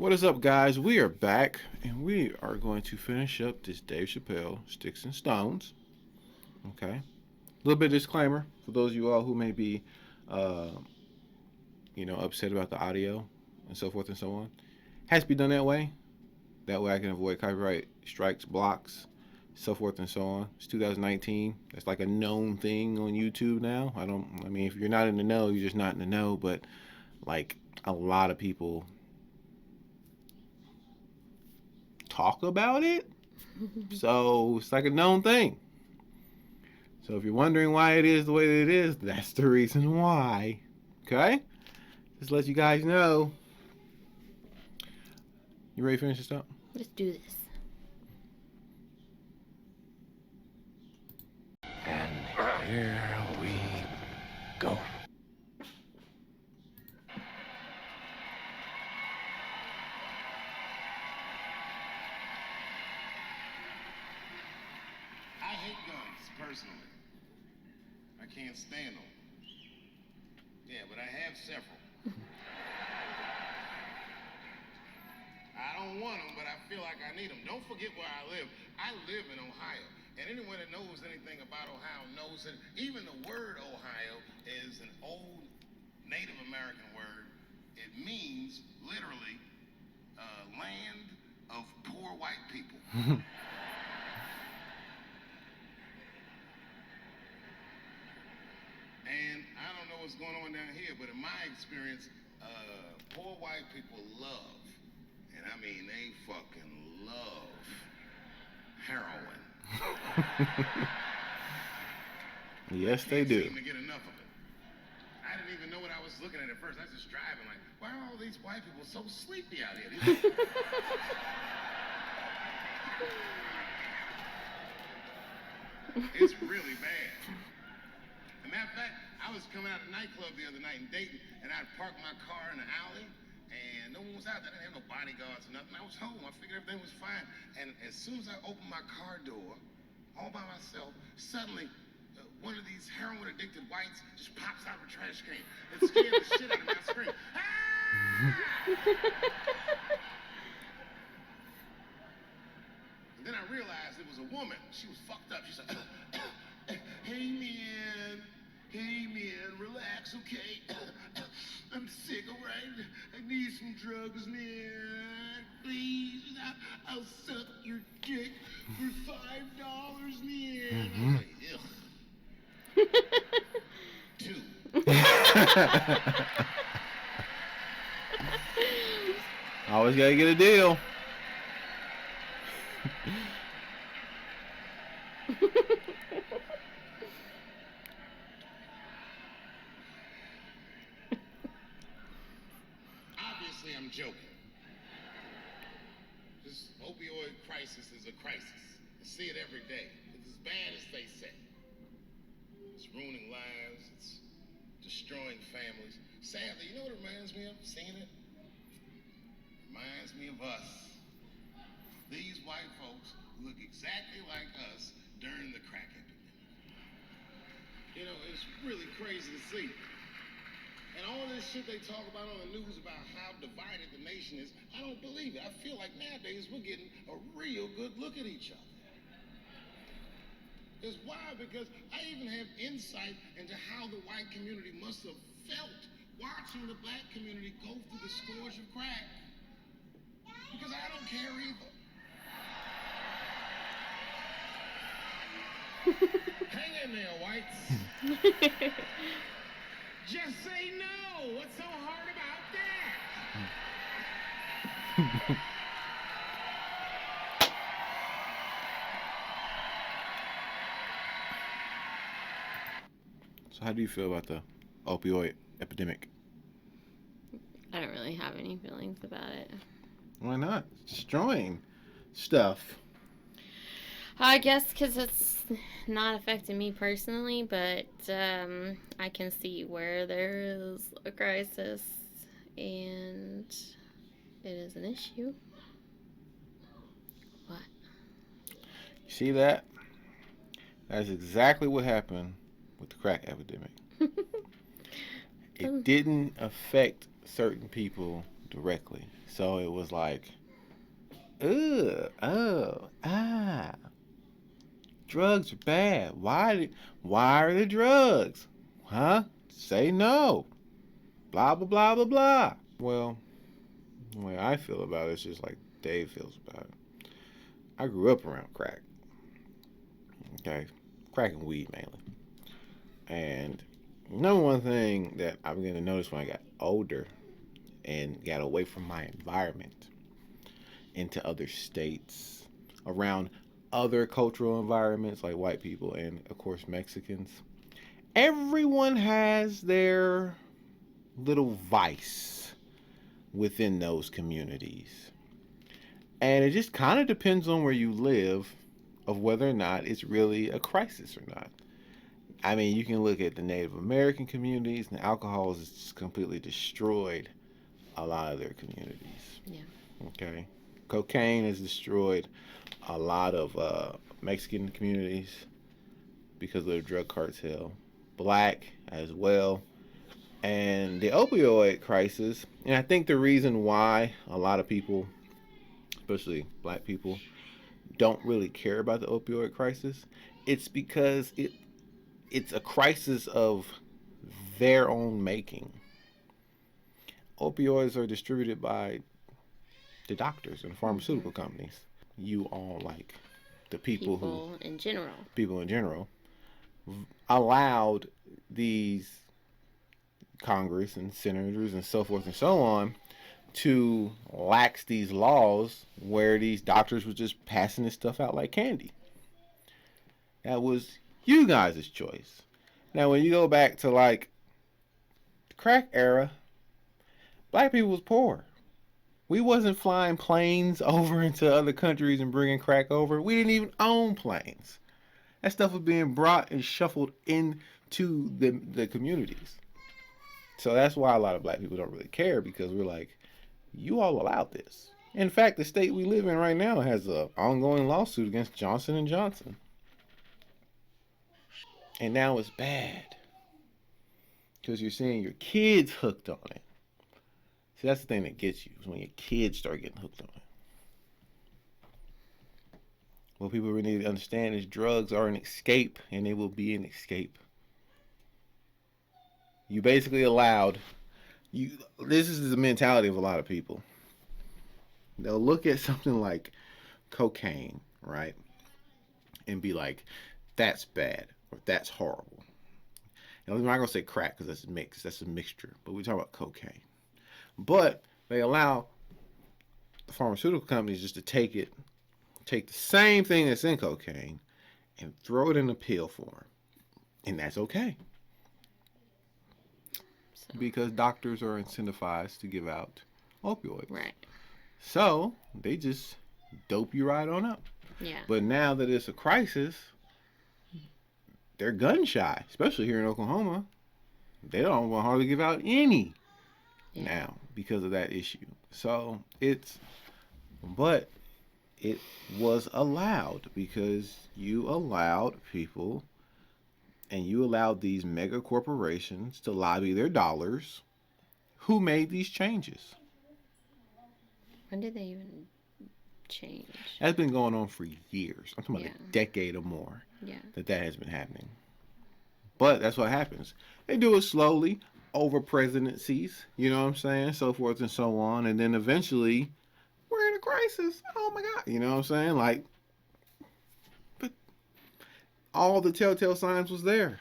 What is up, guys? We are back, and we are going to finish up this Dave Chappelle Sticks and Stones. Okay, a little bit of disclaimer for those of you all who may be, uh, upset about the audio and so forth and so on. Has to be done that way. That way, I can avoid copyright strikes, blocks, so forth and so on. It's 2019. That's like a known thing on YouTube now. I mean, if you're not in the know, you're just not in the know. But like a lot of people talk about it. So it's like a known thing. So if you're wondering why it is the way that it is, that's the reason why. Okay? Just let you guys know. You ready to finish this up? Let's do this. And here we go. I hate guns, personally. I can't stand them. Yeah, but I have several. I don't want them, but I feel like I need them. Don't forget where I live. I live in Ohio. And anyone that knows anything about Ohio knows that even the word Ohio is an old Native American word. It means, literally, land of poor white people. And I don't know what's going on down here, but in my experience, poor white people love, and I mean they fucking love heroin. Yes, they do. Seem to get enough of it. I didn't even know what I was looking at first. I was just driving like, why are all these white people so sleepy out here? It's really bad. As a matter of fact, I was coming out of a nightclub the other night in Dayton, and I'd parked my car in the alley, and no one was out there. I didn't have no bodyguards or nothing. I was home. I figured everything was fine. And as soon as I opened my car door, all by myself, suddenly one of these heroin-addicted whites just pops out of a trash can. It scared the shit out of me. I screamed, ah! And then I realized it was a woman. She was fucked up. She said, hey, man. Hey, man, relax, okay? I'm sick, all right? I need some drugs, man. Please, I'll suck your dick for $5, man. I was like, ugh. Two. Always gotta get a deal. Obviously, I'm joking. This opioid crisis is a crisis. I see it every day. It's as bad as they say. It's ruining lives. It's destroying families. Sadly, you know what it reminds me of? Seeing it? Reminds me of us. These white folks look exactly like us during the crack epidemic. You know, it's really crazy to see. And all this shit they talk about on the news about how divided the nation is, I don't believe it. I feel like nowadays we're getting a real good look at each other. It's why? Because I even have insight into how the white community must have felt watching the black community go through the scourge of crack. Because I don't care either. Hang in there, whites. Just say no. What's so hard about that? So how do you feel about the opioid epidemic? I don't really have any feelings about it. Why not? It's destroying stuff. I guess because it's not affecting me personally, but I can see where there is a crisis and it is an issue. What? You see that? That's exactly what happened with the crack epidemic. It didn't affect certain people directly. So it was like, ugh, oh, drugs are bad. Why are the drugs? Huh? Say no. Blah blah blah blah blah. Well, the way I feel about it is just like Dave feels about it. I grew up around crack. Okay, crack and weed mainly. And number one thing that I'm going to notice when I got older and got away from my environment into other states, around other cultural environments like white people and, of course, Mexicans, everyone has their little vice within those communities. And it just kind of depends on where you live of whether or not it's really a crisis or not. I mean, you can look at the Native American communities, and alcohol has just completely destroyed a lot of their communities. Yeah. Okay. Cocaine has destroyed a lot of Mexican communities because of the drug cartel. Black as well. And the opioid crisis, and I think the reason why a lot of people, especially black people, don't really care about the opioid crisis, it's because it's a crisis of their own making. Opioids are distributed by the doctors and pharmaceutical companies. You all, like the People in general. people in general, allowed these Congress and senators and so forth and so on to lax these laws where these doctors were just passing this stuff out like candy. That was you guys' choice. Now, when you go back to like the crack era, black people was poor. We wasn't flying planes over into other countries and bringing crack over. We didn't even own planes. That stuff was being brought and shuffled into the communities. So that's why a lot of black people don't really care, because we're like, you all allowed this. In fact, the state we live in right now has an ongoing lawsuit against Johnson and Johnson. And now it's bad because you're seeing your kids hooked on it. See, that's the thing that gets you, is when your kids start getting hooked on it. What people really need to understand is drugs are an escape, and they will be an escape. You basically allowed you. This is the mentality of a lot of people. They'll look at something like cocaine, right, and be like, "That's bad," or "That's horrible." Now, I'm not gonna say crack because that's a mix. That's a mixture. But we talk about cocaine. But they allow the pharmaceutical companies just to take the same thing that's in cocaine, and throw it in a pill form, and that's okay. So, Because doctors are incentivized to give out opioids. right. So they just dope you right on up. Yeah. But now that it's a crisis, they're gun shy, especially here in Oklahoma. They don't want to hardly give out any now because of that issue. So but it was allowed because you allowed people, and you allowed these mega corporations to lobby their dollars. Who made these changes? When did they even change? That's been going on for years. I'm talking about Yeah. a decade or more Yeah. that has been happening. But that's what happens. They do it slowly over presidencies, you know what I'm saying? So forth and so on. And then eventually, we're in a crisis. Oh my God. You know what I'm saying? Like, but all the telltale signs was there.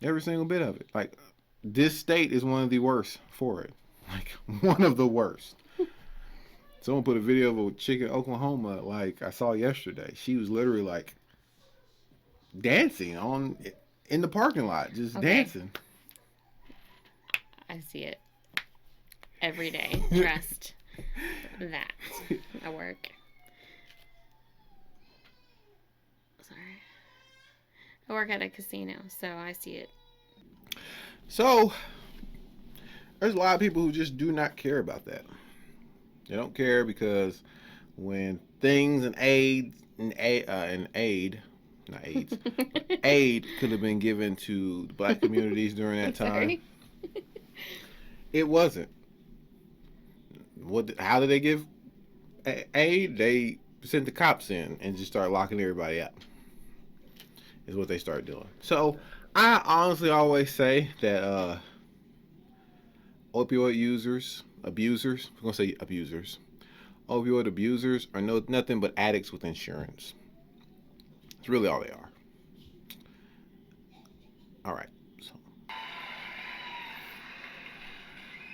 Every single bit of it. Like, this state is one of the worst for it. Like, one of the worst. Someone put a video of a chick in Oklahoma, like I saw yesterday. She was literally like dancing in the parking lot, just dancing. I see it every day. Trust that. I work. Sorry. I work at a casino, so I see it. So there's a lot of people who just do not care about that. They don't care because when things and aid, not AIDS, aid could have been given to the black communities during that time, it wasn't. How did they give aid? They sent the cops in and just started locking everybody up. Is what they started doing. So I honestly always say that opioid abusers, I'm gonna say abusers, opioid abusers are nothing but addicts with insurance. It's really all they are. All right. So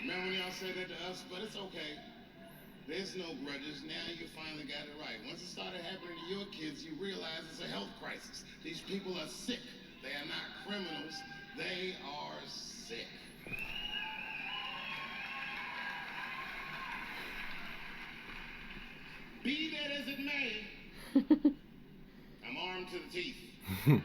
Remember when y'all said that to us? But it's okay. There's no grudges. Now you finally got it right. Once it started happening to your kids, you realize it's a health crisis. These people are sick. They are not criminals. They are sick. Be that as it may, I'm armed to the teeth.